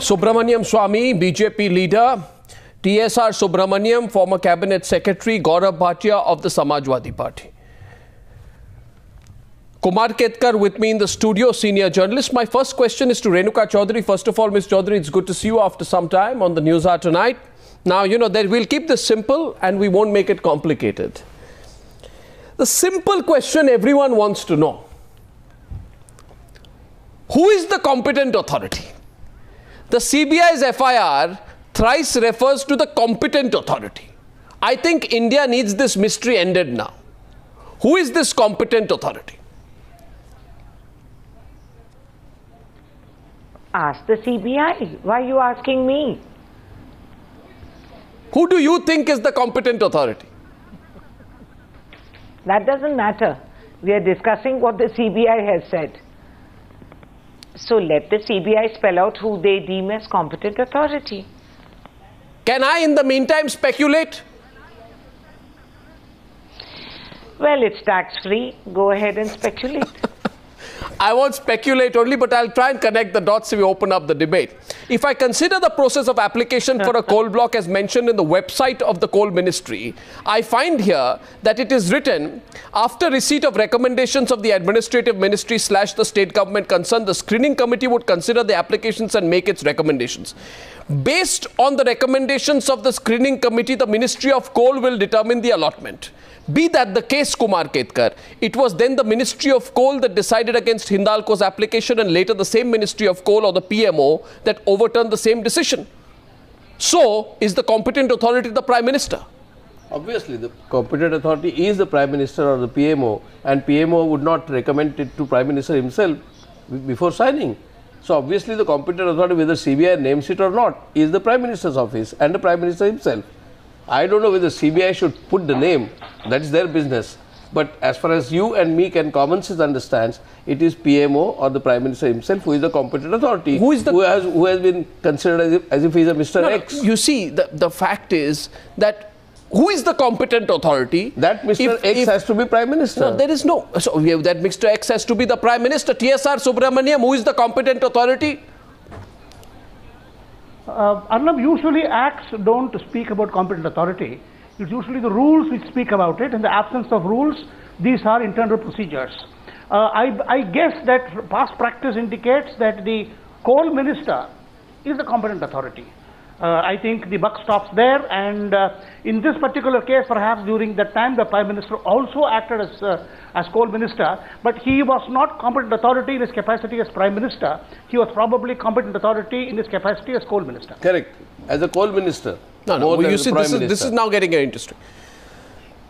Subramanian Swamy, BJP leader, TSR Subramanian, former cabinet secretary, Gaurav Bhatia of the Samajwadi Party. Kumar Ketkar with me in the studio, senior journalist. My first question is to Renuka Chaudhary. First of all, Ms. Chaudhary, it's good to see you after some time on the News Hour tonight. Now, you know, we'll keep this simple and we won't make it complicated. The simple question everyone wants to know: who is the competent authority? The CBI's FIR thrice refers to the competent authority. I think India needs this mystery ended now. Who is this competent authority? Ask the CBI. Why are you asking me? Who do you think is the competent authority? That doesn't matter. We are discussing what the CBI has said. So let the CBI spell out who they deem as competent authority. Can I, in the meantime, speculate? Well, it's tax-free. Go ahead and speculate. I won't speculate only, but I'll try and connect the dots so we open up the debate. If I consider the process of application for a coal block as mentioned in the website of the coal ministry, I find here that it is written, after receipt of recommendations of the administrative ministry / the state government concerned, the screening committee would consider the applications and make its recommendations. Based on the recommendations of the screening committee, the Ministry of Coal will determine the allotment. Be that the case, Kumar Ketkar, it was then the Ministry of Coal that decided against Hindalco's application and later the same Ministry of Coal or the PMO that overturned the same decision. So, is the competent authority the Prime Minister? Obviously, the competent authority is the Prime Minister or the PMO, and PMO would not recommend it to Prime Minister himself before signing. So, obviously, the competent authority, whether CBI names it or not, is the Prime Minister's office and the Prime Minister himself. I don't know whether CBI should put the name, that's their business. But as far as you and me and common sense understands, it is PMO or the Prime Minister himself who is the competent authority, who has been considered as if he is a Mr. X. No, you see, the fact is that who is the competent authority? That Mr. X has to be Prime Minister. No, there is no. So we have that Mr. X has to be the Prime Minister. TSR Subramanian, who is the competent authority? Arnab, usually acts don't speak about competent authority. It's usually the rules which speak about it. In the absence of rules, these are internal procedures. I guess that past practice indicates that the coal minister is the competent authority. I think the buck stops there, and in this particular case, perhaps during that time, the Prime Minister also acted as coal minister, but he was not competent authority in his capacity as Prime Minister. He was probably competent authority in his capacity as coal minister. Correct, as a coal minister. No, you see, this is now getting interesting.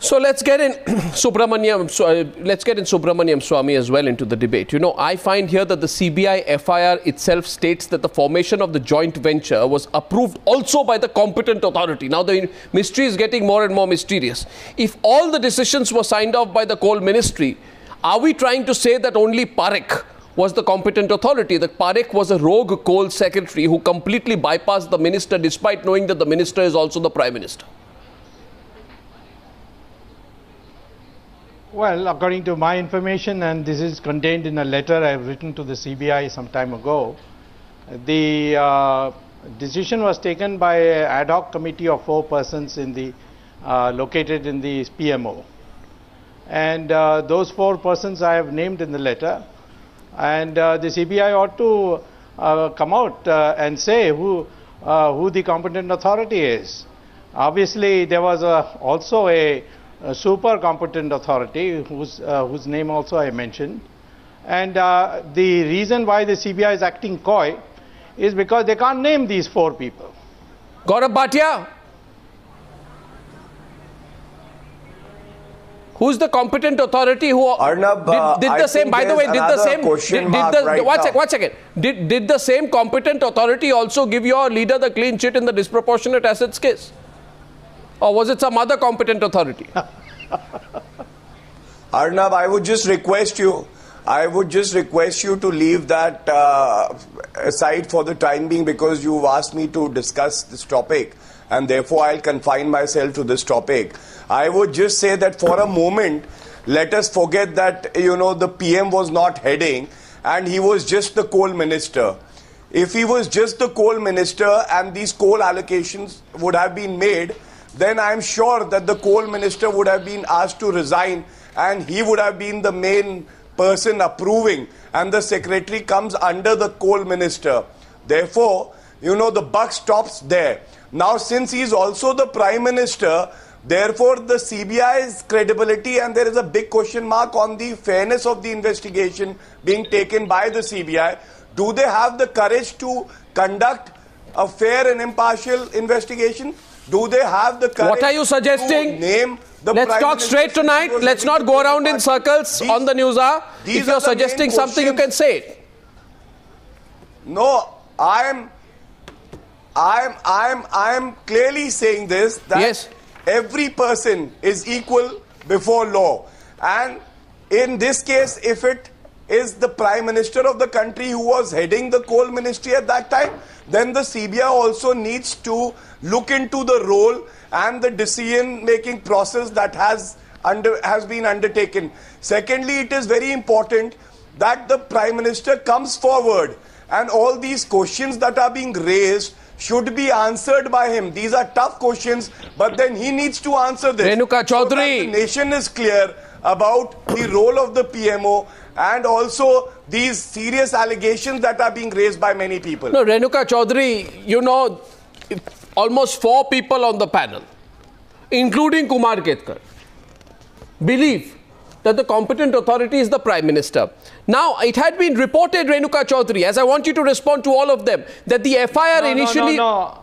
So let's get in Subramanian Swamy as well into the debate. You know, I find here that the CBI FIR itself states that the formation of the joint venture was approved also by the competent authority. Now the mystery is getting more and more mysterious. If all the decisions were signed off by the coal ministry, are we trying to say that only Parekh was the competent authority, that Parekh was a rogue coal secretary who completely bypassed the minister despite knowing that the minister is also the Prime Minister? Well, according to my information, and this is contained in a letter I have written to the CBI some time ago, the decision was taken by an ad hoc committee of 4 persons in the located in the PMO. And those 4 persons I have named in the letter, and the CBI ought to come out and say who the competent authority is. Obviously, there was also a super competent authority whose name also I mentioned, and the reason why the CBI is acting coy is because they can't name these 4 people. Gaurav Bhatia, who's the competent authority who Arnab, did the same? By the way, did the same? One second. Did the same competent authority also give your leader the clean chit in the disproportionate assets case? Or was it some other competent authority? Arnab, I would just request you to leave that aside for the time being, because you've asked me to discuss this topic, and therefore I'll confine myself to this topic. I would just say that for a moment, let us forget that, the PM was not heading and he was just the coal minister. if he was just the coal minister and these coal allocations would have been made, then I'm sure that the coal minister would have been asked to resign and he would have been the main person approving, and the secretary comes under the coal minister. Therefore, you know, the buck stops there. Now, since he is also the prime minister, therefore the CBI's credibility, and there is a big question mark on the fairness of the investigation being taken by the CBI. Do they have the courage to conduct a fair and impartial investigation? Do they have the courage? What are you suggesting? To name the Let's Prime talk Minister straight tonight. Let's not go around in circles on the news hour. If you're suggesting something, you can say it. No, I am clearly saying this, that yes, every person is equal before law. And in this case, if it is the Prime Minister of the country who was heading the coal ministry at that time, then the CBI also needs to look into the role and the decision-making process that has been undertaken. Secondly, it is very important that the Prime Minister comes forward and all these questions that are being raised should be answered by him. These are tough questions, but then he needs to answer this. Renuka Chaudhary. So that the nation is clear about the role of the PMO and also these serious allegations that are being raised by many people. No, Renuka Chaudhary, you know, almost 4 people on the panel, including Kumar Ketkar, believe that the competent authority is the Prime Minister. Now, it had been reported, Renuka Chaudhary, as I want you to respond to all of them, that the FIR initially... No.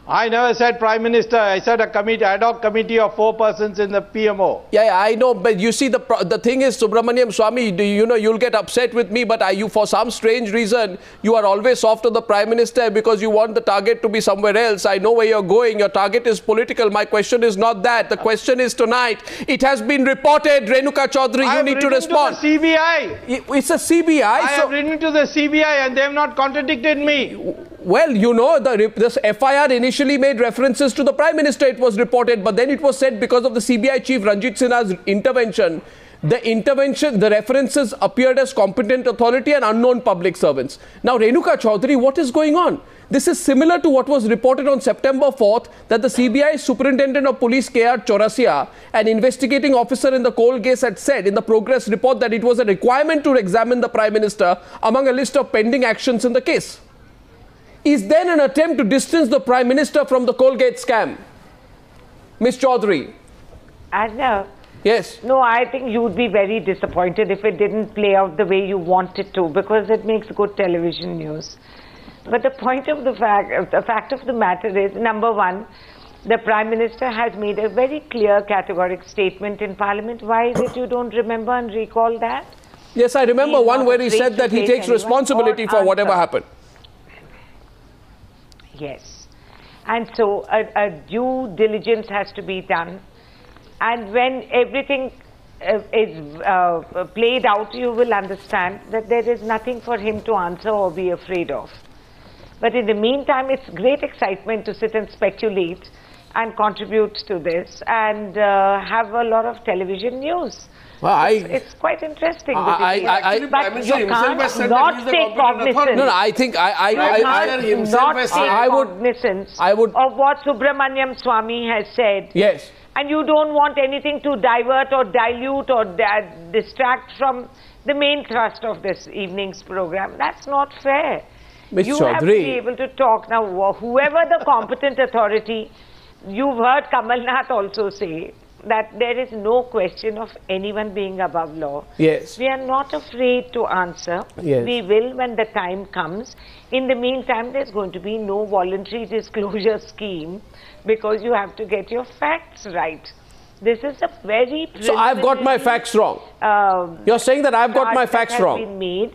I never said Prime Minister. I said a committee, ad hoc committee of 4 persons in the PMO. Yeah, I know, but you see, the thing is, Subramanian Swamy, you know, you'll get upset with me, but you, for some strange reason, you are always soft on the Prime Minister because you want the target to be somewhere else. I know where you're going. Your target is political. My question is not that. The question is tonight. It has been reported, Renuka Chaudhary, you need to respond. To the CBI. It's a CBI. I have written to the CBI and they have not contradicted me. Well, you know, this FIR initially made references to the Prime Minister, it was reported, but then it was said because of the CBI chief Ranjit Sinha's intervention, the references appeared as competent authority and unknown public servants. Now, Renuka Chaudhary, what is going on? This is similar to what was reported on September 4th, that the CBI Superintendent of Police K.R. Chaurasia, an investigating officer in the coal case, had said in the progress report that it was a requirement to examine the Prime Minister among a list of pending actions in the case. Is then an attempt to distance the Prime Minister from the Colgate scam? Ms. Chaudhary. Yes. No, I think you would be very disappointed if it didn't play out the way you want it to, because it makes good television news. But the point of the fact of the matter is, number one, the Prime Minister has made a very clear, categoric statement in Parliament. Why is it you don't remember and recall that? Yes, I remember one where he said that he takes responsibility for whatever happened. Yes. And so a due diligence has to be done. And when everything is played out, you will understand that there is nothing for him to answer or be afraid of. But in the meantime, it's great excitement to sit and speculate and contribute to this and have a lot of television news. Well, it's quite interesting. But you can't not take cognizance. No, I think I would of what Subramanian Swamy has said. Yes. And you don't want anything to divert or dilute or distract from the main thrust of this evening's program. That's not fair. Ms. You Chaudhary. have to be able to talk. Now, whoever the competent authority, you've heard Kamal Nath also say that there is no question of anyone being above law. Yes. We are not afraid to answer. Yes. We will when the time comes. In the meantime, there's going to be no voluntary disclosure scheme because you have to get your facts right. This is a very... So I've got my facts wrong. You're saying that I've got my facts wrong.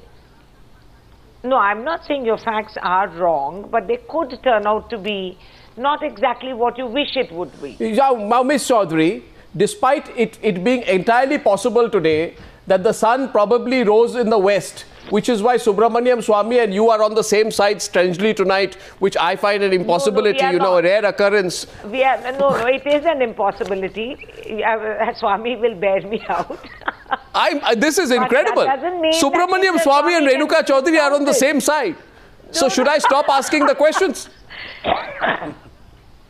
No, I'm not saying your facts are wrong, but they could turn out to be not exactly what you wish it would be. Now, Ms. Chaudhary, despite it being entirely possible today that the sun probably rose in the west, which is why Subramanian Swamy and you are on the same side strangely tonight, which I find an impossibility, a rare occurrence. No, it is an impossibility. Swamy will bear me out. This is incredible. Subramanian Swamy and Renuka Chaudhary are on the same side. So should I stop asking the questions?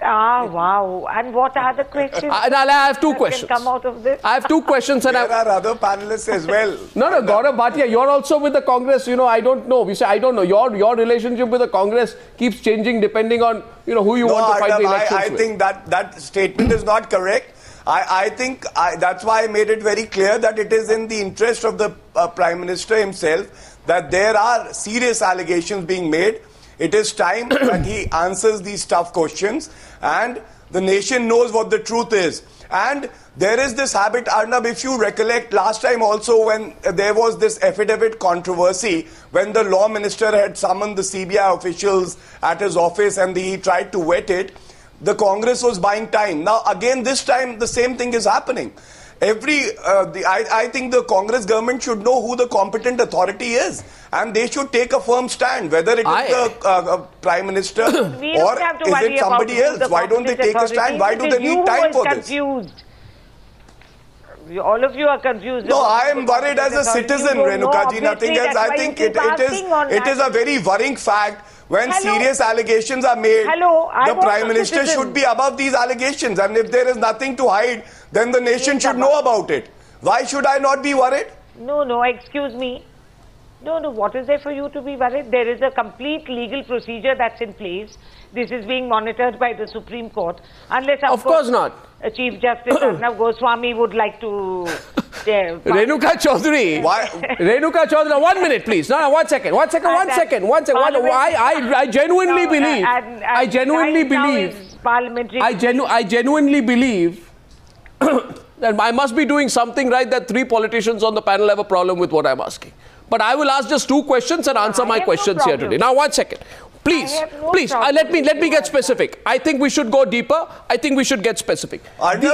Ah, wow. And what are the questions? I have two questions. Can come out of this? I have two questions. And there are other panelists as well. No, Gaurav Bhatia, you're also with the Congress. You know, I don't know. We say, I don't know. Your relationship with the Congress keeps changing depending on, you know, who you want to fight the elections with. I think that statement is not correct. I think that's why I made it very clear that it is in the interest of the Prime Minister himself that there are serious allegations being made. It is time that he answers these tough questions and the nation knows what the truth is. And there is this habit, Arnab, if you recollect last time also when there was this affidavit controversy, when the law minister had summoned the CBI officials at his office and he tried to vet it, the Congress was buying time. Now again this time the same thing is happening. I think the Congress government should know who the competent authority is and they should take a firm stand, whether it is the Prime Minister or is it somebody else. Why don't they take a stand? Why do they need time for this? All of you are confused. No, I am worried as a citizen, Renuka ji, nothing else. I think it is a very worrying fact when serious allegations are made. The Prime Minister should be above these allegations, and if there is nothing to hide, then the nation should know about it. Why should I not be worried? No, excuse me. No, what is there for you to be worried? There is a complete legal procedure that's in place. This is being monitored by the Supreme Court. Unless, of course not. Chief Justice Arnab Goswami would like to... Renuka Chaudhary. Why? Renuka Chaudhary, 1 minute please. No, 1 second. I genuinely believe... I genuinely believe that I must be doing something right that 3 politicians on the panel have a problem with what I'm asking. But I will ask just 2 questions and answer my questions here today. Now, 1 second. Please, let me get specific. I think we should go deeper. I think we should get specific. The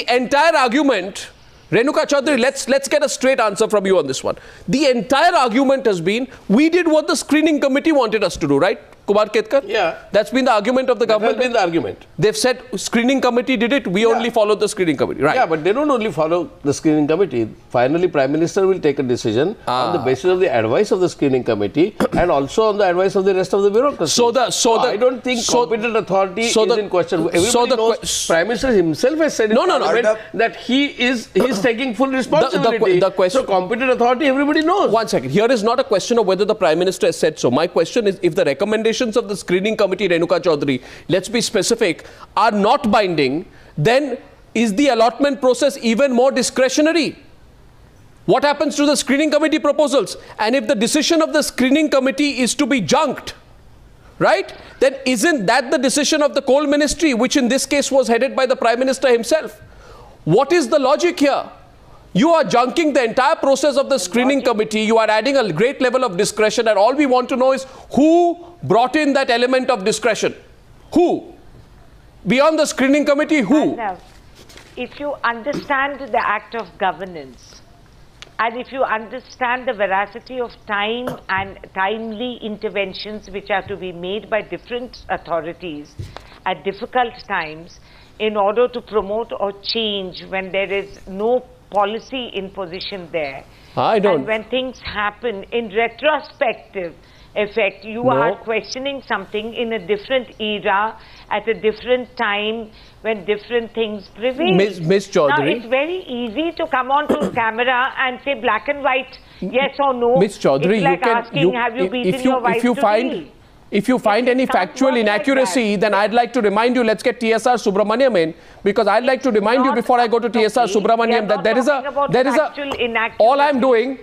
entire argument, Renuka Chaudhary, let's get a straight answer from you on this one. The entire argument has been, we did what the screening committee wanted us to do, right? Kumar Ketkar? Yeah. That's been the argument of the government. That's been the argument. They've said screening committee did it, we only followed the screening committee, right? Yeah, but they don't only follow the screening committee. Finally, Prime Minister will take a decision on the basis of the advice of the screening committee and also on the advice of the rest of the bureaucracy. I don't think competent authority is in question. Everybody knows Prime Minister himself has said that he is taking full responsibility. So competent authority, everybody knows. 1 second. Here is not a question of whether the Prime Minister has said so. My question is, if the recommendations of the screening committee, Renuka Chaudhary, let's be specific, are not binding, then is the allotment process even more discretionary? What happens to the screening committee proposals? And if the decision of the screening committee is to be junked, right, then isn't that the decision of the coal ministry, which in this case was headed by the Prime Minister himself? What is the logic here? You are junking the entire process of the screening committee. You are adding a great level of discretion, and all we want to know is who brought in that element of discretion. Who? Beyond the screening committee, who? If you understand the act of governance, and if you understand the veracity of time and timely interventions which are to be made by different authorities at difficult times in order to promote or change when there is no policy in position there. And when things happen in retrospective effect, you are questioning something in a different era, at a different time, when different things prevail. Ms. Chaudhary. Now, it's very easy to come on to camera and say black and white, yes or no. Ms. Chaudhary, it's like asking, have you beaten your wife to deal? If you find any factual inaccuracy, then I'd like to remind you, let's get TSR Subramaniam in, because I'd like to remind you before I go to TSR Subramaniam that there is all I'm doing,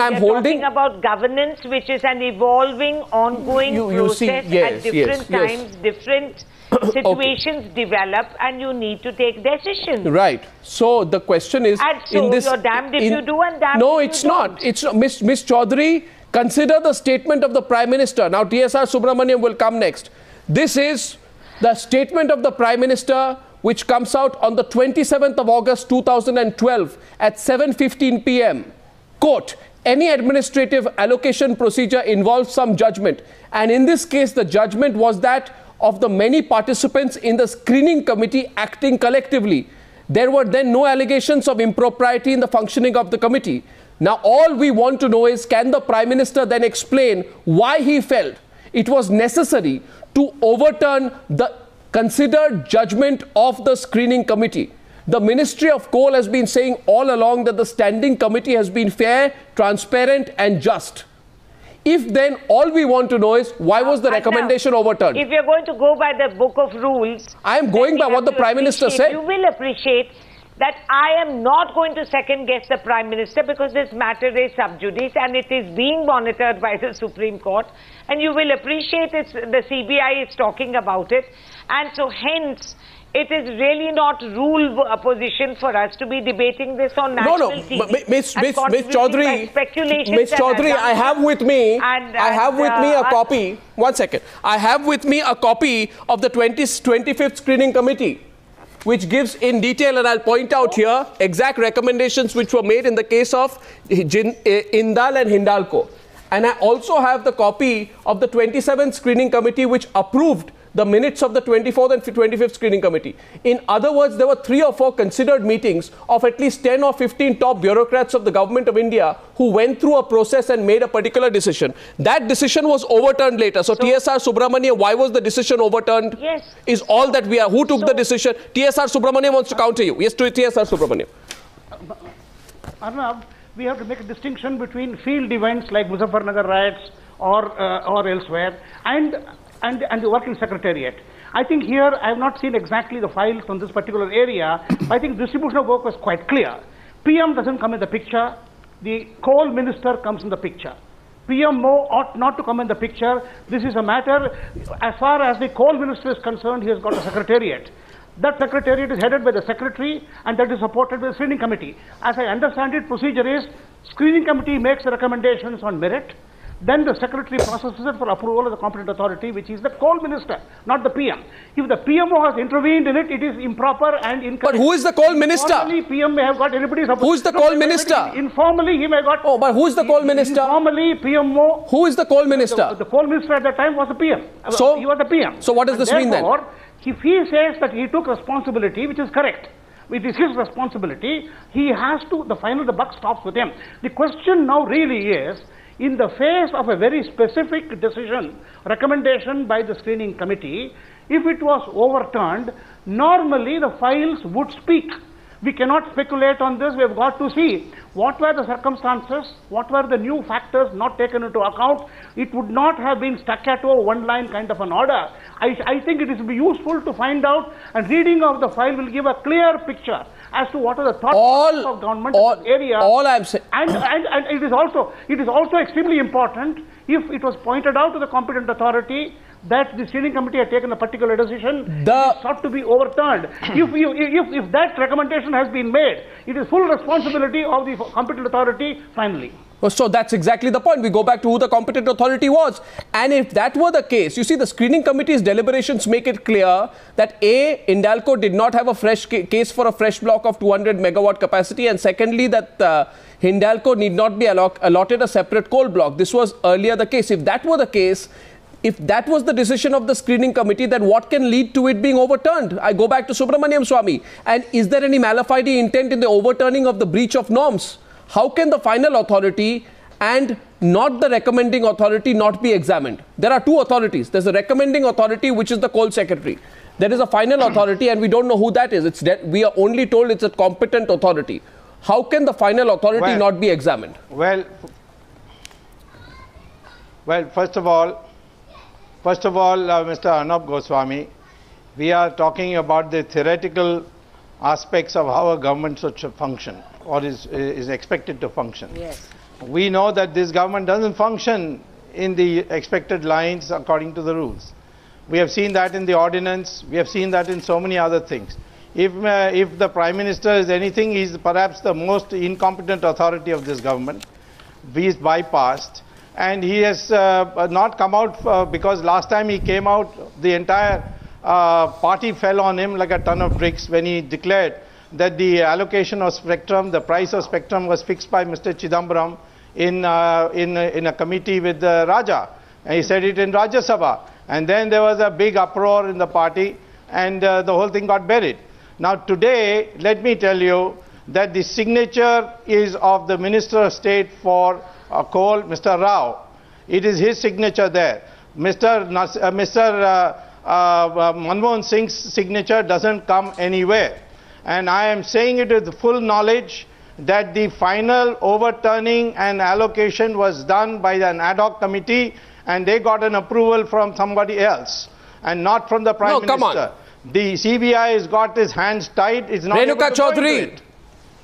I'm holding about governance, which is an evolving, ongoing process at different times, different situations develop, and you need to take decisions. Right. So the question is, and so you're damned if you do and damned no, if it's you not. don't. It's not. Ms. Chaudhary, consider the statement of the Prime Minister. Now TSR Subramaniam will come next. This is the statement of the Prime Minister, which comes out on the 27th of August 2012 at 7:15 p.m. Quote, any administrative allocation procedure involves some judgment, and in this case the judgment was that of the many participants in the screening committee acting collectively. There were then no allegations of impropriety in the functioning of the committee. Now, all we want to know is, can the Prime Minister then explain why he felt it was necessary to overturn the considered judgment of the screening committee? The Ministry of Coal has been saying all along that the standing committee has been fair, transparent and just. If then all we want to know is, why was the recommendation overturned? If you're going to go by the book of rules, I am going by what the Prime Minister said. You will appreciate that I am not going to second guess the Prime Minister, because this matter is sub judice and it is being monitored by the Supreme Court, and you will appreciate the CBI is talking about it, and so hence it is really not rule position for us to be debating this on national TV. Miss Chaudhary, I have with me a copy. One second. I have with me a copy of the 25th Screening Committee, which gives in detail, and I'll point out here, exact recommendations which were made in the case of Indal and Hindalco. And I also have the copy of the 27th Screening Committee, which approved the minutes of the 24th and 25th Screening Committee. In other words, there were 3 or 4 considered meetings of at least 10 or 15 top bureaucrats of the Government of India who went through a process and made a particular decision. That decision was overturned later. So TSR Subramanian, why was the decision overturned? Yes. Is all that we are. Who took the decision? TSR Subramanian wants to counter you. Yes, to TSR Subramanian. Arnab, we have to make a distinction between field events like Muzaffarnagar riots or elsewhere and the working secretariat. I think here I have not seen exactly the files on this particular area. I think distribution of work was quite clear. PM doesn't come in the picture. The coal minister comes in the picture. PMO ought not to come in the picture. This is a matter, as far as the coal minister is concerned, he has got a secretariat. That secretariat is headed by the secretary and that is supported by the screening committee. As I understand it, procedure is screening committee makes the recommendations on merit. Then the secretary processes it for approval of the competent authority, which is the coal minister, not the PM. If the PMO has intervened in it, it is improper and incorrect. But who is the coal minister? Informally, PM may have got anybody's approval. Who is the coal minister? Informally, he may have got... Oh, but who is the coal minister? Informally, PMO... Who is the coal minister? The coal minister at that time was the PM. So, he was the PM. So what does this mean then? If he says that he took responsibility, which is correct, it is his responsibility, he has to, the buck stops with him. The question now really is, in the face of a very specific decision, recommendation by the screening committee, if it was overturned, normally the files would speak. We cannot speculate on this. We have got to see what were the circumstances, what were the new factors not taken into account. It would not have been staccato, one-line kind of an order. I think it is useful to find out, and reading of the file will give a clear picture as to what are the thoughts of government in this area. All I'm saying, and it is also extremely important, if it was pointed out to the competent authority that the steering committee had taken a particular decision, it sought to be overturned. If that recommendation has been made, it is full responsibility of the competent authority finally. So that's exactly the point. We go back to who the competent authority was. And if that were the case, you see, the screening committee's deliberations make it clear that A, Hindalco did not have a fresh case for a fresh block of 200 megawatt capacity, and secondly, that Hindalco need not be allotted a separate coal block. This was earlier the case. If that were the case, if that was the decision of the screening committee, then what can lead to it being overturned? I go back to Subramanian Swamy. And is there any malafide intent in the overturning of the breach of norms? How can the final authority and not the recommending authority not be examined? There are two authorities. There's a recommending authority, which is the coal secretary. There is a final authority, and we don't know who that is. We are only told it's a competent authority. How can the final authority not be examined? Well, first of all, Mr. Arnab Goswami, we are talking about the theoretical aspects of how a government should function, or is expected to function. Yes. We know that this government doesn't function in the expected lines according to the rules. We have seen that in the ordinance. We have seen that in so many other things. If the Prime Minister is anything, he is perhaps the most incompetent authority of this government. He is bypassed. And he has not come out because last time he came out, the entire party fell on him like a ton of bricks when he declared that the allocation of spectrum, the price of spectrum was fixed by Mr. Chidambaram in a committee with Raja. And he said it in Rajya Sabha. And then there was a big uproar in the party, and the whole thing got buried. Now today, let me tell you that the signature is of the Minister of State for Coal, Mr. Rao. It is his signature there. Mr. Manmohan Singh's signature doesn't come anywhere. And I am saying it with full knowledge that the final overturning and allocation was done by an ad hoc committee, and they got an approval from somebody else and not from the Prime Minister. Come on. The CBI has got his hands tied. It's not able to go into it.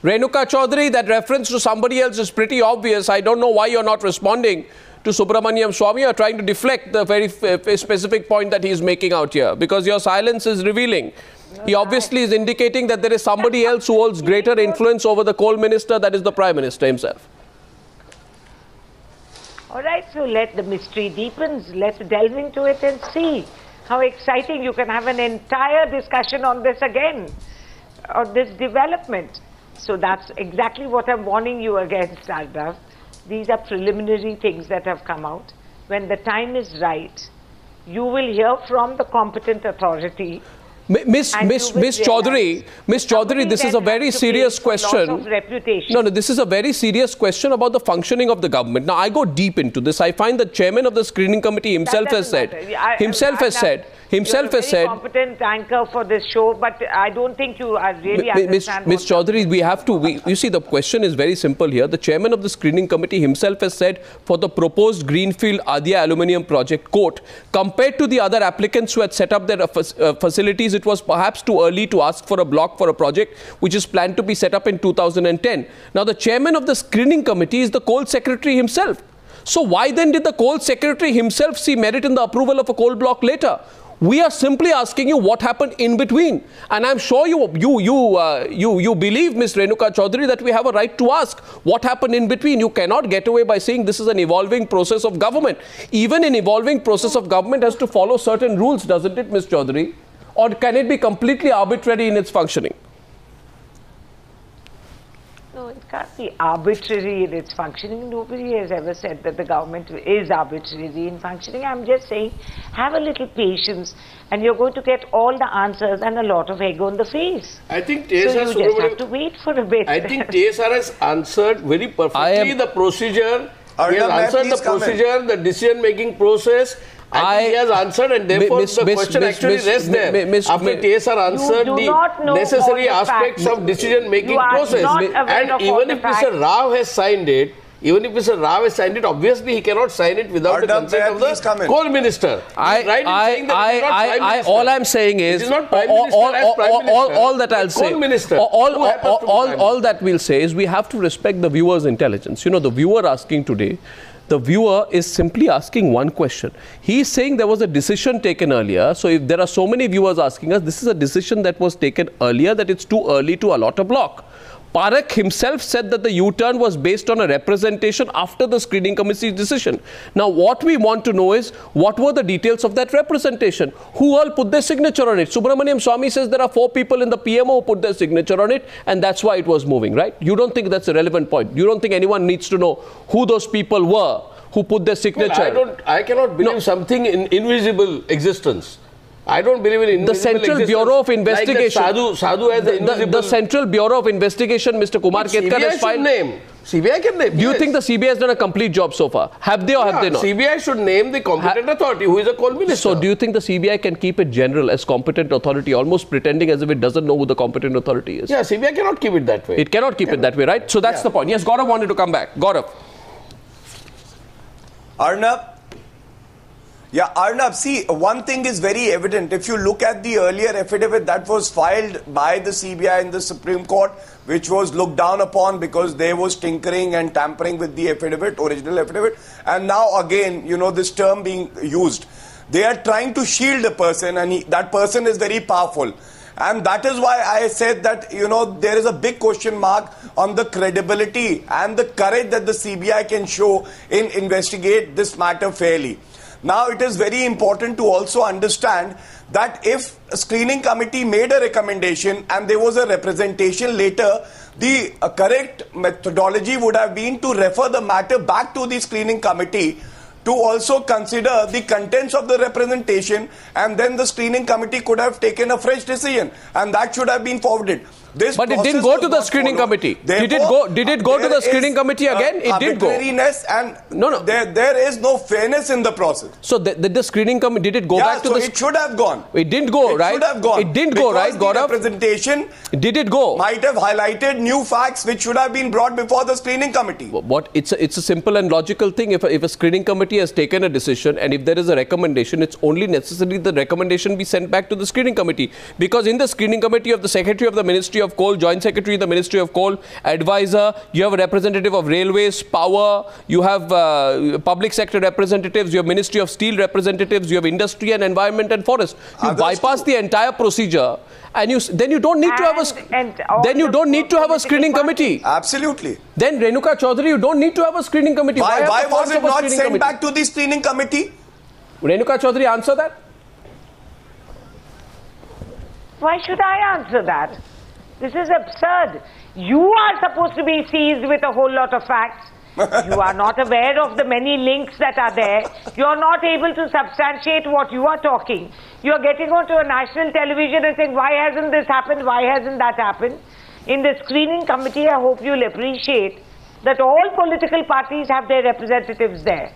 Renuka Chaudhary, that reference to somebody else is pretty obvious. I don't know why you're not responding to Subramanian Swamy. You're trying to deflect the very specific point that he's making out here, because your silence is revealing. He obviously is indicating that there is somebody else who holds greater influence over the coal minister, that is the Prime Minister himself. All right, so let the mystery deepens. Let's delve into it and see how exciting. You can have an entire discussion on this again, on this development. So that's exactly what I'm warning you against, Arnav. These are preliminary things that have come out. When the time is right, you will hear from the competent authority. Miss Chaudhary, this is a very serious question. No, this is a very serious question about the functioning of the government. Now, I go deep into this. I find the chairman of the screening committee himself has said, competent anchor for this show, but I don't think you are really understand. Miss Chaudhary, you see, the question is very simple here. The chairman of the screening committee himself has said, for the proposed Greenfield Adya aluminium project, quote, compared to the other applicants who had set up their facilities, it was perhaps too early to ask for a block for a project which is planned to be set up in 2010. Now, the chairman of the screening committee is the coal secretary himself. So why then did the coal secretary himself see merit in the approval of a coal block later? We are simply asking you what happened in between. And I'm sure you believe, Ms. Renuka Chaudhary, that we have a right to ask what happened in between. You cannot get away by saying this is an evolving process of government. Even an evolving process of government has to follow certain rules, doesn't it, Ms. Chaudhary? Or can it be completely arbitrary in its functioning? No, it can't be arbitrary in its functioning. Nobody has ever said that the government is arbitrary in functioning. I'm just saying, have a little patience and you're going to get all the answers and a lot of egg on the face. I think TSR, so you just have to wait for a bit. I think TSR has answered very perfectly the procedure. He has answered the procedure, the decision-making process. He has answered, and therefore the question actually rests there. After TSR answered the necessary aspects of decision-making process, and even if Mr. Rao has signed it, obviously he cannot sign it without the consent of the coal minister. All I'm saying is, all that I'll say, all that we'll say is we have to respect the viewer's intelligence. You know, the viewer asking today, the viewer is simply asking one question. He is saying there was a decision taken earlier. So if there are so many viewers asking us, this is a decision that was taken earlier, that it's too early to allot a block. Parakh himself said that the U-turn was based on a representation after the screening committee's decision. Now, what we want to know is, what were the details of that representation? Who all put their signature on it? Subramanian Swamy says there are 4 people in the PMO who put their signature on it, and that's why it was moving, right? You don't think that's a relevant point? You don't think anyone needs to know who those people were who put their signature? Well, I cannot believe something in invisible existence. I don't believe in the Central Bureau of Investigation. Like Sadhu has the invisible... The Central Bureau of Investigation, Mr. Kumar Ketkar has filed... CBI can name. Do you think the CBI has done a complete job so far? Have they or have they not? CBI should name the competent authority, who is a coal minister. So do you think the CBI can keep it general as competent authority, almost pretending as if it doesn't know who the competent authority is? Yeah, CBI cannot keep it that way. It cannot keep it that way, right? So that's the point. Yes, Gaurav wanted to come back. Gaurav. Arnab? Yeah, Arnab, see, one thing is very evident. If you look at the earlier affidavit that was filed by the CBI in the Supreme Court, which was looked down upon because there was tinkering and tampering with the affidavit, original affidavit, and now again, you know, this term being used. They are trying to shield a person, and that person is very powerful. And that is why I said that, you know, there is a big question mark on the credibility and the courage that the CBI can show in investigate this matter fairly. Now, it is very important to also understand that if a screening committee made a recommendation and there was a representation later, the correct methodology would have been to refer the matter back to the screening committee to also consider the contents of the representation, and then the screening committee could have taken a fresh decision, and that should have been forwarded. This but it didn't go to the screening committee. Did it go to the screening committee again? It did go. And there is no fairness in the process. So the screening committee, did it go back to the... it should have gone. It didn't go, right? It should have gone. It didn't go, right, Gaurav? The representation did it go? Might have highlighted new facts which should have been brought before the screening committee. It's a simple and logical thing. If a screening committee has taken a decision and if there is a recommendation, it's only necessary the recommendation be sent back to the screening committee. Because in the screening committee, you have the Secretary of the Ministry of Coal, Joint Secretary of the Ministry of Coal, advisor, you have a representative of Railways, Power, you have public sector representatives, you have Ministry of Steel representatives, you have Industry and Environment and Forest. You bypass the entire procedure and then you don't need to have a screening committee. Absolutely. Then Renuka Chaudhary, you don't need to have a screening committee. Why was it not sent back to the screening committee? Renuka Chaudhary, answer that. Why should I answer that? This is absurd. You are supposed to be seized with a whole lot of facts. You are not aware of the many links that are there. You are not able to substantiate what you are talking. You are getting onto a national television and saying, why hasn't this happened? Why hasn't that happened? In the screening committee, I hope you'll appreciate that all political parties have their representatives there.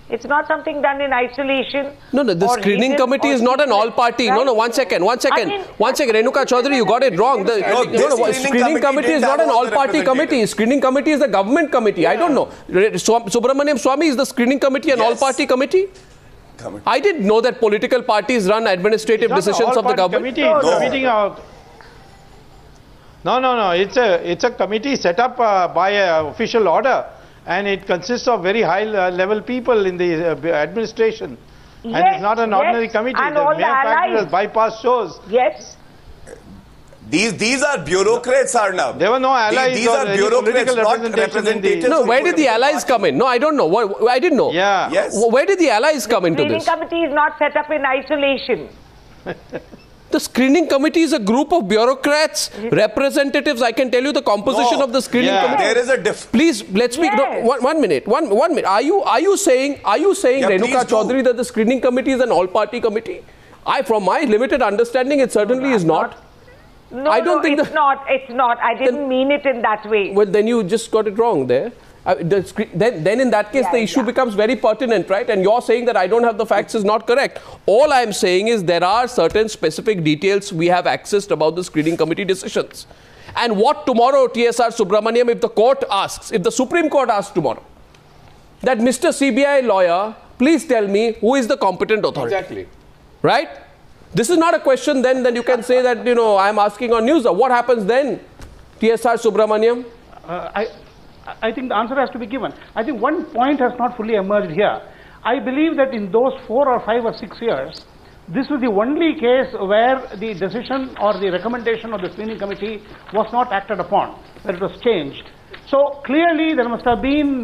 It's not something done in isolation. No, the screening committee is not an all-party. Right? No, one second. Renuka Chaudhary, you got it wrong. The screening committee is not an all-party committee. Screening committee is a government committee. Yeah. I don't know. Subramanian Swamy, is the screening committee an all-party committee? I didn't know that political parties run administrative decisions of the government. No. It's a committee set up by an official order. And it consists of very high level people in the administration. Yes, and it's not an ordinary committee. And the all mere fact that bypass shows. Yes. These are bureaucrats, Arnav. There were no allies. These are bureaucrats, not representatives. No, where did the allies come in? No, I don't know. I didn't know. Yeah. Yes. Where did the allies come into this? The screening committee is not set up in isolation. The screening committee is a group of bureaucrats, representatives. I can tell you the composition of the screening committee. There is a difference. Please, let's speak. Yes. No, one minute. Are you saying Renuka Chaudhary that the screening committee is an all-party committee? From my limited understanding, it certainly is not. No, I don't think it's not. It's not. I didn't mean it in that way. Well, then you just got it wrong there. Then in that case, the issue becomes very pertinent, right? And you're saying that I don't have the facts is not correct. All I'm saying is there are certain specific details we have accessed about the screening committee decisions. And what tomorrow, TSR Subramaniam, if the court asks, if the Supreme Court asks tomorrow, that Mr. CBI lawyer, please tell me who is the competent authority. Exactly. Right? This is not a question then you can say that, I'm asking on news. What happens then, TSR Subramaniam? I think the answer has to be given. I think one point has not fully emerged here. I believe that in those 4 or 5 or 6 years, this was the only case where the decision or the recommendation of the screening committee was not acted upon, that it was changed. So clearly there must have been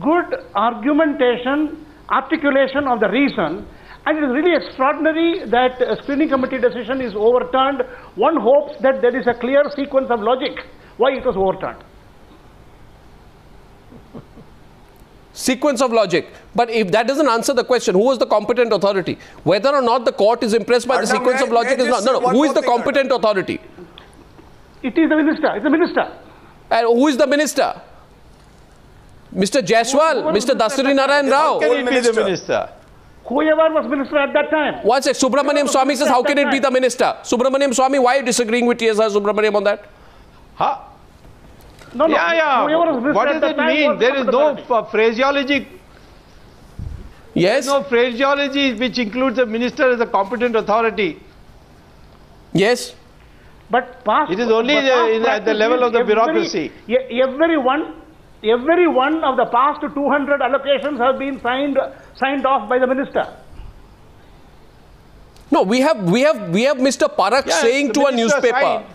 good argumentation, articulation of the reason, and it is really extraordinary that a screening committee decision is overturned. One hopes that there is a clear sequence of logic why it was overturned. Sequence of logic. But if that doesn't answer the question, who is the competent authority? Whether or not the court is impressed by the sequence of logic is not. No. Who is the competent authority? It is the minister. It's the minister. And who is the minister? Mr. Jaiswal, Mr. Dasari Narayan Rao. How can it be the minister? Whoever was minister at that time. One sec. Subramanian Swamy says, how can it be the minister? Subramanian Swamy, why are you disagreeing with TSR Subramaniam on that? Huh? No. What does it mean? There is no phraseology. Yes. There is no phraseology which includes the minister as a competent authority. Yes. But it is only at the level of the bureaucracy. Every one of the past 200 allocations have been signed off by the minister. No, we have Mr. Parakh saying to a newspaper. Signed.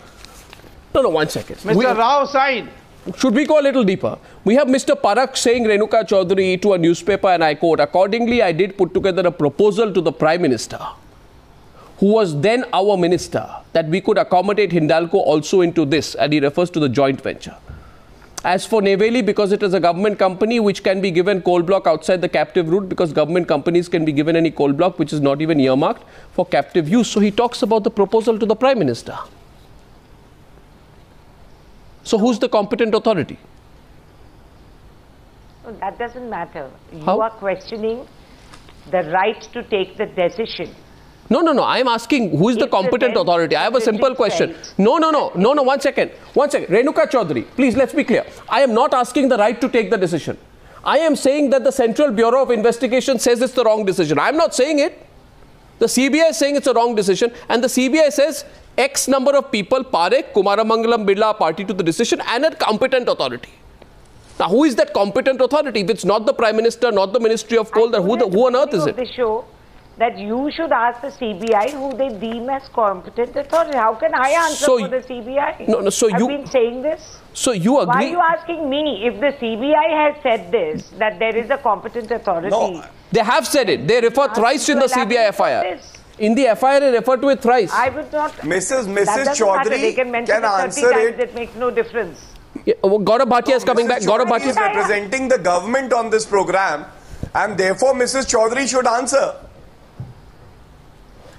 No, 1 second. Mr. Rao signed. Should we go a little deeper? We have Mr. Parakh saying Renuka Chaudhary to a newspaper, and I quote, accordingly, I did put together a proposal to the Prime Minister, who was then our minister, that we could accommodate Hindalco also into this, and he refers to the joint venture. As for Neyveli, because it is a government company which can be given coal block outside the captive route, because government companies can be given any coal block which is not even earmarked for captive use. So he talks about the proposal to the Prime Minister. So who's the competent authority? No, that doesn't matter. You How? are questioning the right to take the decision. No. I am asking who is the If the competent then authority. I have a simple question. says- No. 1 second. 1 second. Renuka Chaudhary, please let's be clear. I am not asking the right to take the decision. I am saying that the Central Bureau of Investigation says it's the wrong decision. I am not saying it. The CBI is saying it's a wrong decision, and the CBI says X number of people, Parekh, Kumaramangalam, Birla, are party to the decision and a competent authority. Now, who is that competent authority? If it's not the Prime Minister, not the Ministry of Coal, then who on earth is it? The show that you should ask the CBI who they deem as competent authority. How can I answer for the CBI? No, so I've you been saying this. So you agree? Why are you asking me if the CBI has said this, that there is a competent authority? No. They have said it. They refer thrice in the CBI FIR. In the FIR, they refer to it thrice. I would not. Mrs. Chaudhary they can mention it 30 answer times. It makes no difference. Yeah, Gaurav Bhatia is coming back. Gaurav Chaudhary Bhatia is representing the government on this program, and therefore Mrs. Chaudhary should answer.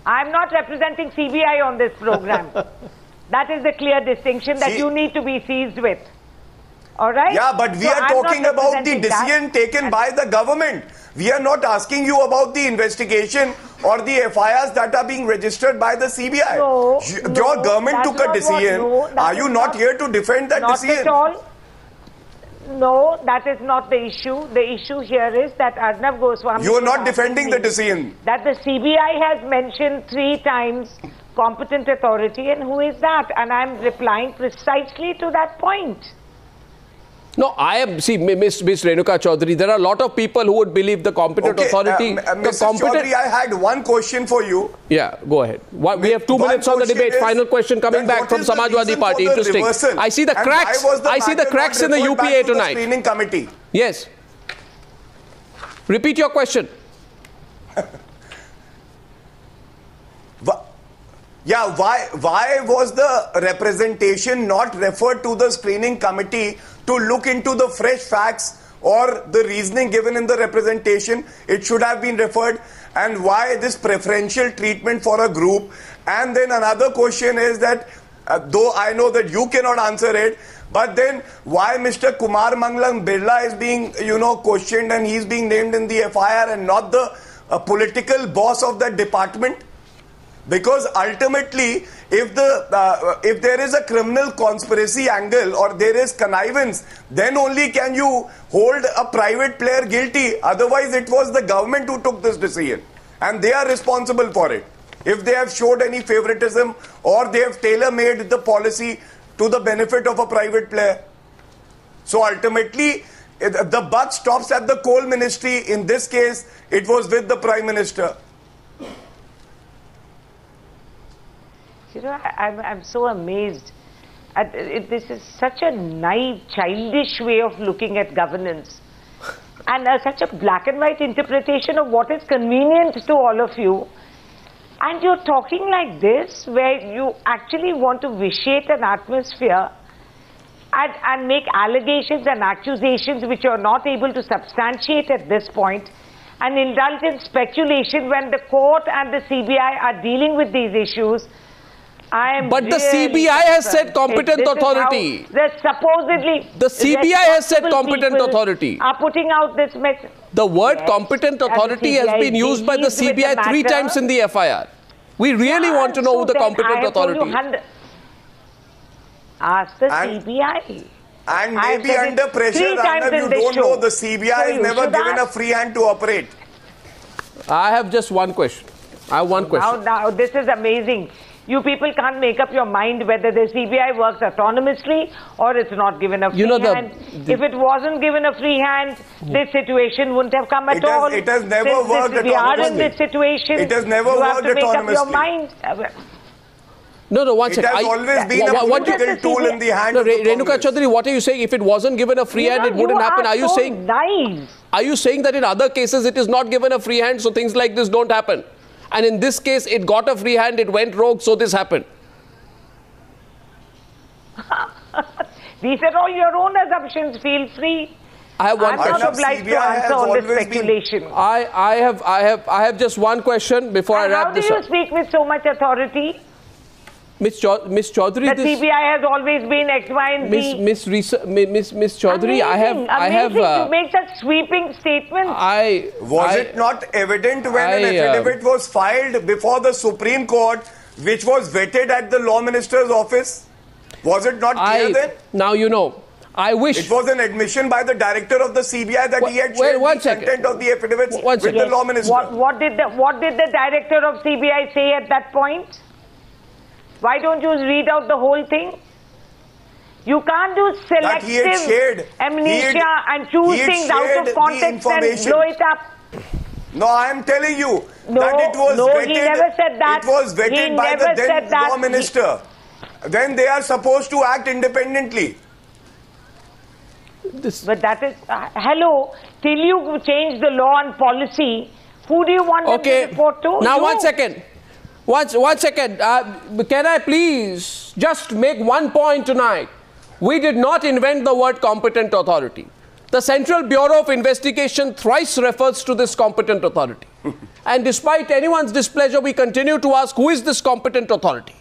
I'm not representing CBI on this program. That is the clear distinction that you need to be seized with. All right? Yeah, but we are talking about the decision taken by the government. We are not asking you about the investigation or the FIRs that are being registered by the CBI. No, your government took a decision. Are you not here to defend that decision? Not at all. No, that is not the issue. The issue here is that Arnab Goswami... You are not defending the decision. That the CBI has mentioned 3 times competent authority, and who is that? And I'm replying precisely to that point. No, I am, see, Miss Renuka Chaudhary, there are a lot of people who would believe the competent authority. Mrs. Chaudhary, I had one question for you. Yeah, go ahead. We have 2 minutes on the debate. Final question coming back from Samajwadi Party. Interesting. I see the cracks. I see the cracks in the UPA tonight. Screening committee. Yes. Repeat your question. Yeah, why was the representation not referred to the screening committee to look into the fresh facts or the reasoning given in the representation? It should have been referred. And why this preferential treatment for a group? And then another question is that, though I know that you cannot answer it, but then why Mr. Kumaramangalam Birla is being, questioned and he's being named in the FIR and not the political boss of that department? Because ultimately, if there is a criminal conspiracy angle or there is connivance, then only can you hold a private player guilty. Otherwise, it was the government who took this decision, and they are responsible for it. If they have showed any favoritism or they have tailor-made the policy to the benefit of a private player. So ultimately, the buck stops at the coal ministry. In this case, it was with the Prime Minister. I'm so amazed. This is such a naive, childish way of looking at governance. And such a black and white interpretation of what is convenient to all of you. And you're talking like this, where you actually want to vitiate an atmosphere and make allegations and accusations which you're not able to substantiate at this point, and indulge in speculation when the court and the CBI are dealing with these issues. But the CBI has said competent authority. Supposedly, the CBI has said competent authority. Are putting out this message. The word competent authority has been used by the CBI 3 times in the FIR. We really want to know who the competent authority is. Ask the CBI. And maybe under pressure, Arnab, you don't know the CBI has never given a free hand to operate. I have just one question. I have one question. Now this is amazing. You people can't make up your mind whether the CBI works autonomously or it's not given a free hand. If it wasn't given a free hand, this situation wouldn't have come at all. It has never worked autonomously. We are in this situation. It has never worked autonomously. You have to make up your mind. No, one second. It has always been a political tool in the hand of the Renuka Chaudhary, what are you saying? If it wasn't given a free hand, it wouldn't happen. Are you saying? Nice. Are you saying that in other cases it is not given a free hand, so things like this don't happen? And in this case, it got a free hand, it went rogue, so this happened. These are all your own assumptions. Feel free. I have one I'm question. not obliged to answer all this speculation. I have just one question before I wrap this up. How do you speak with so much authority? Miss Chaudhary, the CBI has always been X, Y, and Z. Miss Chaudhary, amazing, I have. You make such sweeping statements. Was it not evident when an affidavit was filed before the Supreme Court, which was vetted at the Law Minister's office? Was it not clear then? Now you know. I wish it was an admission by the director of the CBI that he had shared the content of the affidavits with the Law Minister. What did the director of CBI say at that point? Why don't you read out the whole thing? You can't do selective amnesia and choose things out of context and blow it up. No, I am telling you that it was vetted. He never said that. It was vetted by the then Law Minister. Then they are supposed to act independently. But that is, hello, till you change the law and policy, who do you want them to report to? Now, 1 second. One second. Can I please just make one point tonight? We did not invent the word competent authority. The Central Bureau of Investigation thrice refers to this competent authority. And despite anyone's displeasure, we continue to ask, who is this competent authority?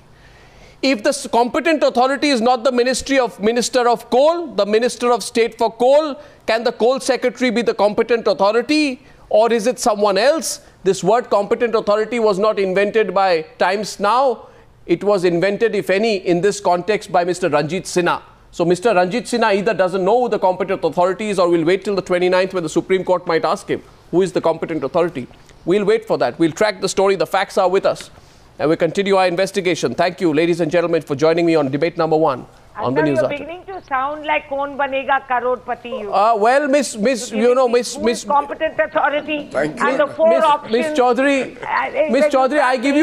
If the competent authority is not the Minister of Coal, the Minister of State for Coal, can the Coal Secretary be the competent authority? Or is it someone else? This word competent authority was not invented by Times Now. It was invented, if any, in this context by Mr. Ranjit Sinha. So Mr. Ranjit Sinha either doesn't know who the competent authority is or will wait till the 29th when the Supreme Court might ask him who is the competent authority. We'll wait for that. We'll track the story. The facts are with us. And we continue our investigation. Thank you, ladies and gentlemen, for joining me on debate number 1 on the News Hour. You're beginning to sound like Kaun Banega Crorepati. Well, Miss, competent authority. Thank you. And the 4 options. Miss Chaudhary, I'll give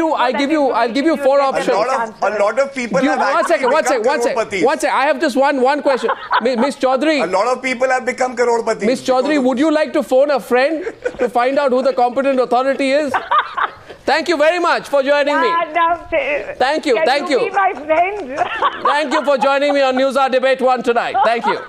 you 4 options. A lot of people have actually become crorepati. One second. I have just one question. Miss Chaudhary. A lot of people have become crorepati. Miss Chaudhary, would you like to phone a friend to find out who the competent authority is? Thank you very much for joining me. Thank you. Can you be my friend? Thank you for joining me on News Hour Debate 1 tonight. Thank you.